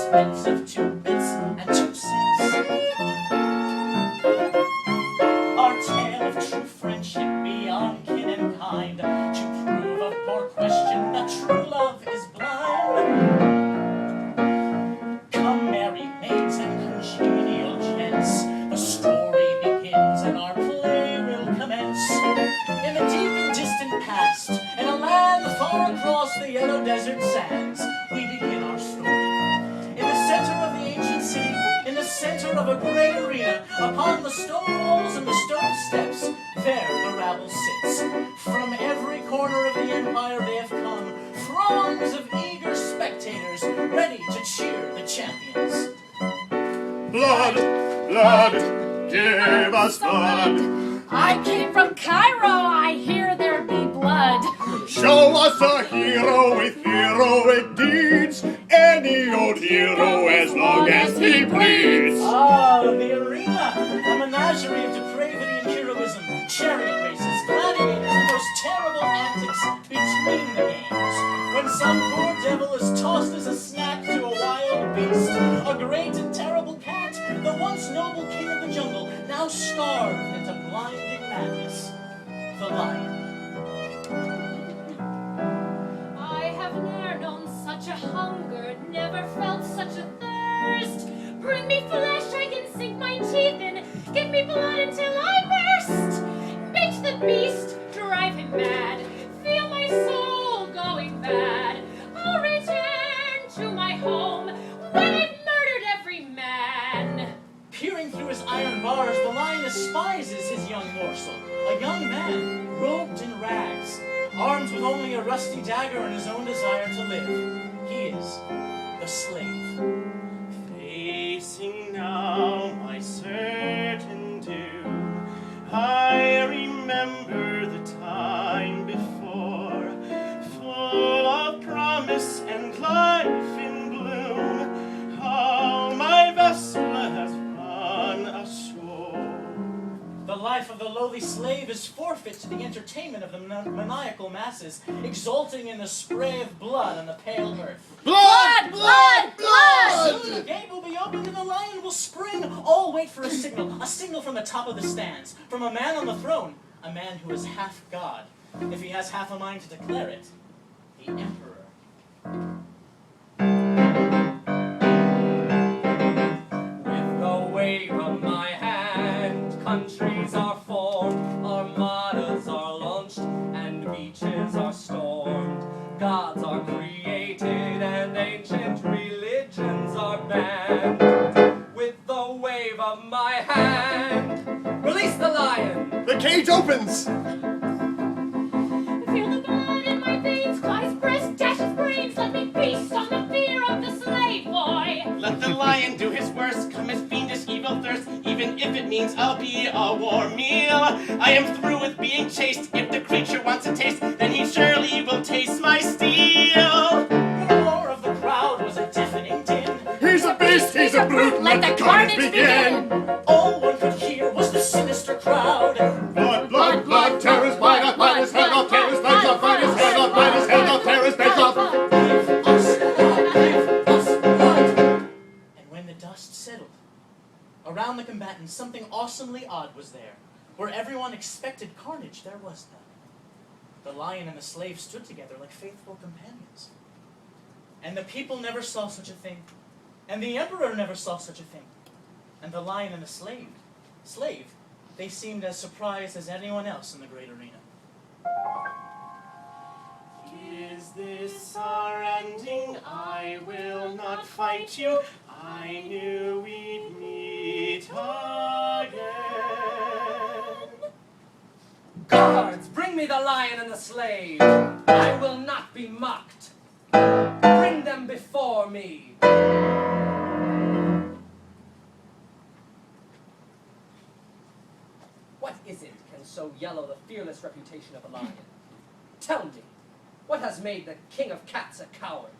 expense of 2 bits and 2 cents. Our tale of true friendship beyond kin and kind, to prove of poor question that true love is blind. Come, merry maids and congenial gents, the story begins and our play will commence. In the deep and distant past, in a land far across the yellow desert sands, we begin our story. In the center of the ancient city, in the center of a great arena, upon the stone walls and the stone steps, there the rabble sits. From every corner of the empire they have come, throngs of eager spectators, ready to cheer the champions. Blood, blood, give us blood. I came from Cairo, I hear there be blood. Show us a hero with heroic deeds, any old hero as long as he bleeds. Ah, the arena, a menagerie of depravity and heroism, chariot races, gladiators, and those terrible antics between the games. When some poor devil is tossed as a snack to a wild beast, a great and terrible cat, the once noble king of the jungle, now starved into blinding madness, the lion. I have ne'er known such a hunger, never felt such a thirst. Bring me flesh I can sink my teeth in, give me blood until I burst. Make the beast, drive him mad, feel my soul going bad. I'll return to my home when I've murdered every man. Peering through his iron bars, the lion despises his young morsel, a young man, robed in rags, armed with only a rusty dagger and his own desire to live. He is the slave. Facing now my certain doom, I remember the time before, full of promise and life in bloom. How my vessel has run ashore. The life of the lowly slave is forfeit to the entertainment of the maniacal masses, exulting in the spray of blood on the pale earth. Blood, blood, blood! Soon the gate will be opened and the lion will spring. All wait for a signal from the top of the stands, from a man on the throne, a man who is half God, if he has half a mind to declare it, the emperor. With the wave of my hand, countries are formed, armadas are launched, and beaches are stormed. Gods are created, and ancient religions are banned. With the wave of my hand, release the lion! The cage opens! Feel the blood in my veins, claw his breast, dash his brains, let me feast on the fear of the slave boy. Let the lion do his worst, come his fiendish evil thirst, even if it means I'll be a warm meal. I am through with being chased, if the creature wants a taste, then he surely will taste my steel. The roar of the crowd was a deafening din. He's a beast, he's a brute, let the carnage begin! All one could hear was the sinister crowd. Blood, blood, blood, tear his bite off, bite his head off, tear his legs off, bite his head off, bite his head off, tear his legs off. Give us blood, give us blood. And when the dust settled, around the combatants, something awesomely odd was there. Where everyone expected carnage, there was none. The lion and the slave stood together like faithful companions. And the people never saw such a thing. And the emperor never saw such a thing. And the lion and the slave, they seemed as surprised as anyone else in the great arena. Is this our ending? I will not fight you. I knew we'd meet again. Guards, bring me the lion and the slave! I will not be mocked! Bring them before me! What is it can so yellow the fearless reputation of a lion? Tell me, what has made the king of cats a coward?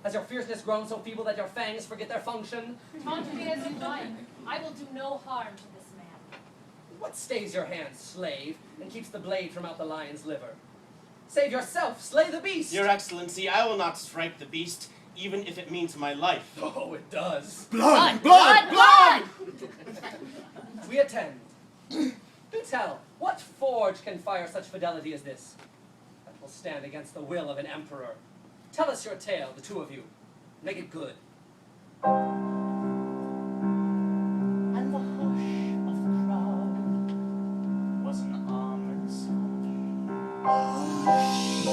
Has your fierceness grown so feeble that your fangs forget their function? Taunt me as you like. I will do no harm to this man. What stays your hand, slave, and keeps the blade from out the lion's liver? Save yourself, slay the beast! Your Excellency, I will not strike the beast. even if it means my life. Oh, it does. Blood! Blood! Blood! We attend. Do tell, what forge can fire such fidelity as this? That will stand against the will of an emperor. Tell us your tale, the two of you. Make it good. And the hush of the crowd was an ominous hush.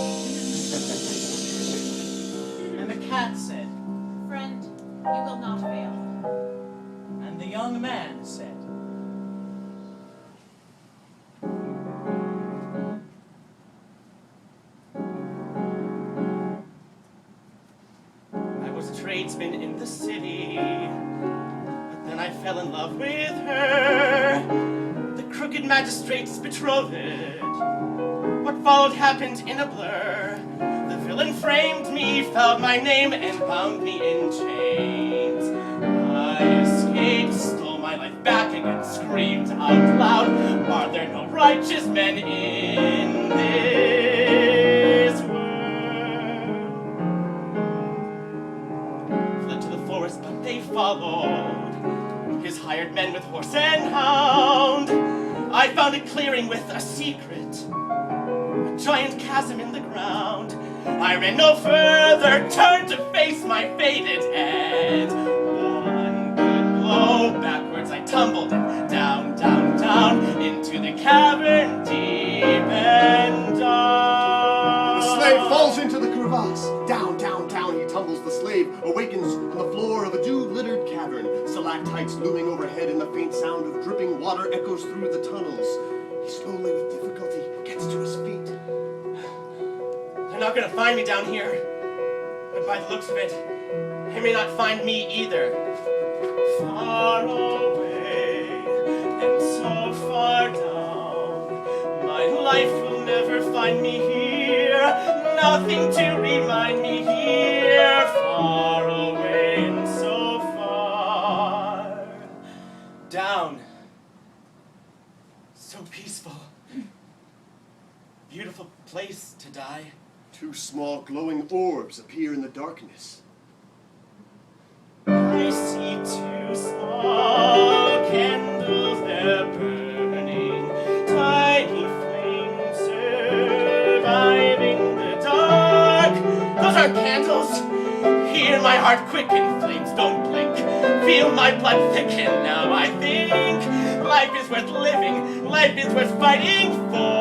And the cat said, Friend, you will not fail. and the young man said, I was a tradesman in the city, but then I fell in love with her. The crooked magistrate's betrothed. What followed happened in a blur. The villain framed me, found my name, and bound me in chains. I escaped, stole my life back again, screamed out loud, are there no righteous men in this world? Fled to the forest, but they followed, his hired men with horse and hound. I found a clearing with a secret, a giant chasm in the ground. I ran no further, turned to face my fated end. One good blow, backwards I tumbled, and down, down, down, into the cavern deep and dark. The slave falls into the crevasse. Down, down, down he tumbles. The slave awakens on the floor of a dew-littered cavern. Stalactites looming overhead, and the faint sound of dripping water echoes through the tunnels. He slowly, with difficulty, gets to his feet. They're not gonna find me down here, but by the looks of it, they may not find me either. Far away and so far down, my life will never find me here. Nothing to remind me here. Far away and so far down. So peaceful. Beautiful place to die. Two small glowing orbs appear in the darkness. I see two small candles, they're burning, tiny flames surviving the dark. Those are candles. Hear my heart quicken, flames don't blink. Feel my blood thicken, now I think life is worth living, life is worth fighting for.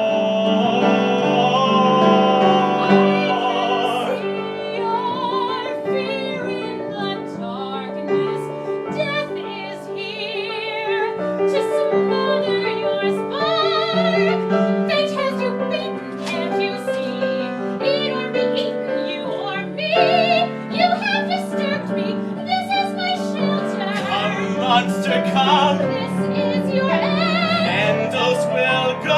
Monster, come! This is your end! Candles will go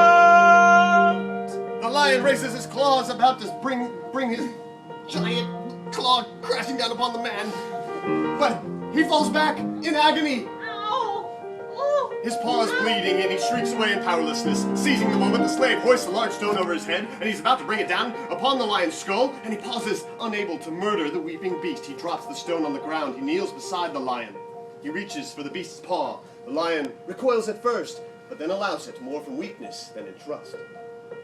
out! The lion raises his claws, about to bring his giant claw crashing down upon the man. But he falls back in agony. Ow! Ooh! His paw is bleeding, and he shrieks away in powerlessness. Seizing the moment, the slave hoists a large stone over his head, and he's about to bring it down upon the lion's skull, and he pauses, unable to murder the weeping beast. He drops the stone on the ground. He kneels beside the lion. He reaches for the beast's paw. The lion recoils at first, but then allows it, more from weakness than in trust.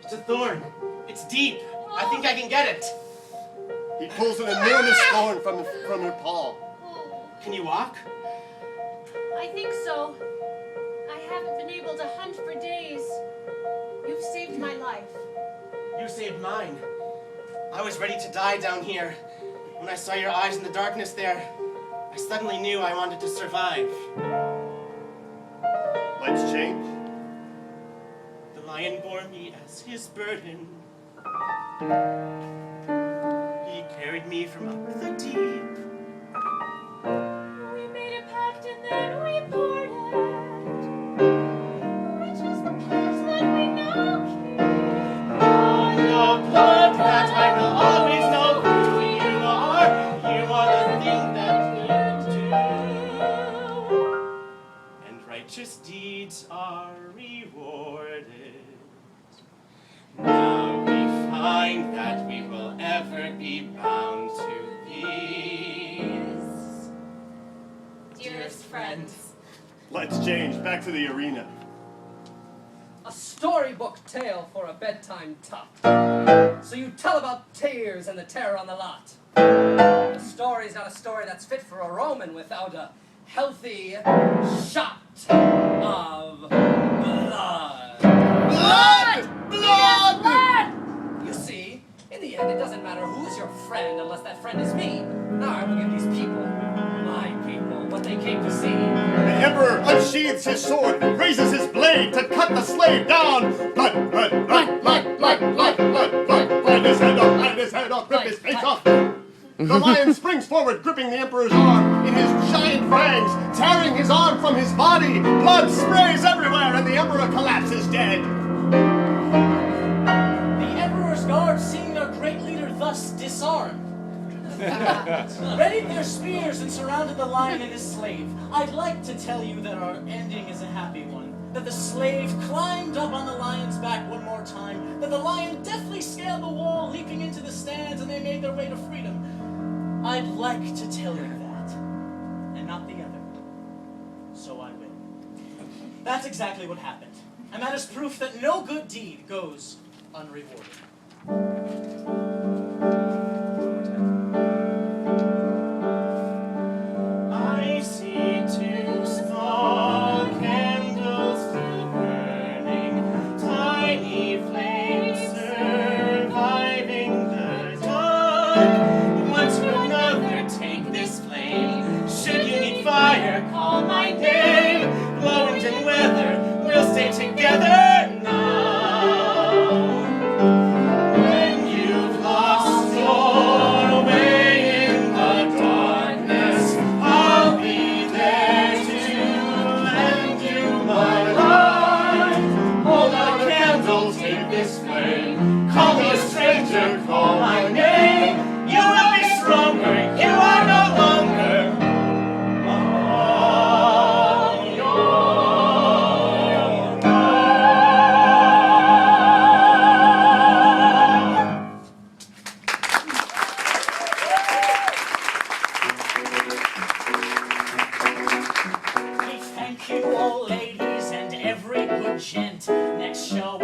It's a thorn. It's deep. I think I can get it. He pulls an enormous thorn from her paw. Oh, Can you walk? I think so. I haven't been able to hunt for days. You've saved my life. You saved mine. I was ready to die down here. When I saw your eyes in the darkness there, I suddenly knew I wanted to survive. Lights change. The lion bore me as his burden. He carried me from up the deep. We made a pact and then we parted. Which is the pact that we now keep? On the blood that I will always know who you are. You are the thing that you do. And righteous deeds are rewarded. Now we find that we will ever be bound together. please. Dearest friends, Let's change back to the arena. A storybook tale for a bedtime tot. So you tell about tears and the terror on the lot. The story's not a story that's fit for a Roman without a healthy shot of blood. Blood! Blood! blood! You see, in the end, it doesn't matter who's your friend unless that friend is me. Now I will give these people, my people, what they came to see. The Emperor unsheathes his sword, raises his blade to cut the slave down. Blood, blood, blood, blood, blood, blood, blood, blood. Bite his head off, bite his head off, rip his face off. The lion springs forward, gripping the Emperor's arm in his giant fangs, tearing his arm from his body. Blood sprays everywhere, and the Emperor collapses dead. The Emperor's guards, seeing their great leader thus disarmed, readied their spears and surrounded the lion and his slave. I'd like to tell you that our ending is a happy one. That the slave climbed up on the lion's back one more time. That the lion deftly scaled the wall, leaping into the stands, and they made their way to freedom. I'd like to tell you that, and not the other. So I will. That's exactly what happened. And that is proof that no good deed goes unrewarded. I see two small candles still burning, tiny flames surviving the dark. One to another take this flame. Should you need fire, call my name. Blow, wind, and weather, we'll stay together now. When you've lost your way in the darkness, I'll be there to lend you my light. Hold our candle, take this flame. Call me a stranger, call my name. You will be stronger, you are no longer on your own. We thank you all ladies and every good gent. Next show